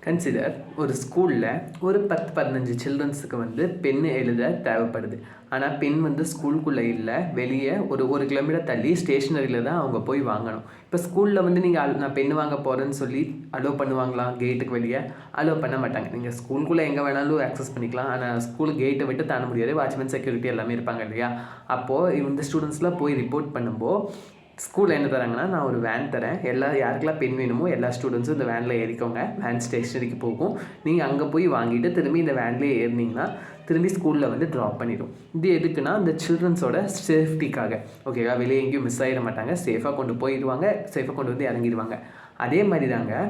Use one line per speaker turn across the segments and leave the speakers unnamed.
Consider ஒரு ஸ்கூலில் ஒரு 10-15 சில்ட்ரன்ஸுக்கு வந்து பென் எழுத தேவைப்படுது. ஆனால் பென் வந்து ஸ்கூலுக்குள்ளே இல்லை, வெளியே ஒரு கிலோமீட்டர் தள்ளி ஸ்டேஷ்னரியில் தான் அவங்க போய் வாங்கணும். இப்போ ஸ்கூலில் வந்து நீங்கள் நான் பென் வாங்க போகிறேன்னு சொல்லி அலோவ் பண்ணுவாங்களா? கேட்டுக்கு வெளியே அலோவ் பண்ண மாட்டாங்க. நீங்கள் ஸ்கூலுக்குள்ளே எங்கே வேணாலும் ஆக்சஸ் பண்ணிக்கலாம், ஆனால் ஸ்கூல் கேட்டை விட்டு தாண்ட முடியாது. வாட்ச்மேன், செக்யூரிட்டி எல்லாமே இருப்பாங்க இல்லையா? அப்போது இந்த ஸ்டூடெண்ட்ஸ்லாம் போய் ரிப்போர்ட் பண்ணும்போது ஸ்கூலில் என்ன தராங்கன்னா, நான் ஒரு வேன் தரேன், யாருக்கெல்லாம் பென் வேணுமோ எல்லா ஸ்டூடெண்ட்ஸும் இந்த வேனில் ஏறிக்கோங்க, வேன் ஸ்டேஷனரிக்கு போகும், நீங்கள் அங்கே போய் வாங்கிட்டு திரும்பி இந்த வேன்லேயே ஏறினீங்கன்னா திரும்பி ஸ்கூலில் வந்து ட்ராப் பண்ணிடும். இது எதுக்குன்னா இந்த சில்ட்ரன்ஸோட சேஃப்டிக்காக. ஓகேவா? வெளியே எங்கேயும் மிஸ் ஆகிட மாட்டாங்க, சேஃபாக கொண்டு போயிடுவாங்க, சேஃபாக கொண்டு வந்து இறங்கிடுவாங்க. அதே மாதிரி தாங்க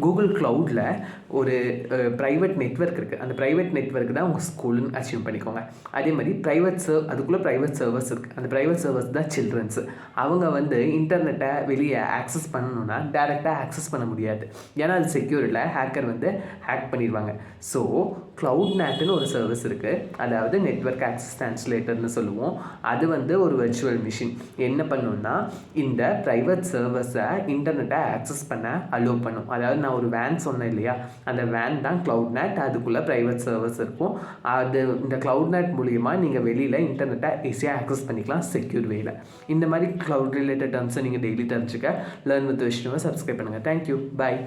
கூகுள் க்ளவுடில் ஒரு ப்ரைவேட் நெட்வொர்க் இருக்குது. அந்த ப்ரைவேட் நெட்வொர்க் தான் உங்கள் ஸ்கூலுன்னு அச்சீவ் பண்ணிக்கோங்க. அதே மாதிரி அதுக்குள்ளே ப்ரைவேட் சர்வர்ஸ் இருக்குது. அந்த ப்ரைவேட் சர்வர்ஸ் தான் சில்ட்ரன்ஸு. அவங்க வந்து இன்டர்நெட்டை வெளியே ஆக்சஸ் பண்ணணுன்னா டேரெக்டாக ஆக்சஸ் பண்ண முடியாது. ஏன்னா அது செக்யூர் இல்லை, ஹேக்கர் வந்து ஹேக் பண்ணிடுவாங்க. ஸோ க்ளவுட் நேட்டுன்னு ஒரு சர்வீஸ் இருக்குது, அதாவது நெட்வொர்க் ஆக்சஸ் ட்ரான்ஸ்லேட்டர்னு சொல்லுவோம். அது வந்து ஒரு வெர்ச்சுவல் மிஷின் என்ன பண்ணுன்னா இந்த ப்ரைவேட் சர்வர்ஸை இன்டர்நெட்டை ஆக்சஸ் பண்ண அலோவ் பண்ணும். அதாவது நான் ஒரு வேன் சொன்னேன் இல்லையா, அந்த வேன் தான் க்ளவுட் நேட். அதுக்குள்ளே ப்ரைவேட் சர்வர்ஸ் இருக்கும். இந்த க்ளவுட் நேட் மூலிமா நீங்கள் வெளியில் இன்டர்நெட்டை ஈஸியாக ஆக்சஸ் பண்ணிக்கலாம் செக்யூர் வேயில். இந்த மாதிரி க்ளவுட் ரிலேட்டட் டேர்ம்ஸை நீங்கள் டெய்லி தெரிஞ்சுக்க லேர்ன் வித் விஷ்ணுவை சப்ஸ்கிரைப் பண்ணுங்கள். தேங்க்யூ, பாய்.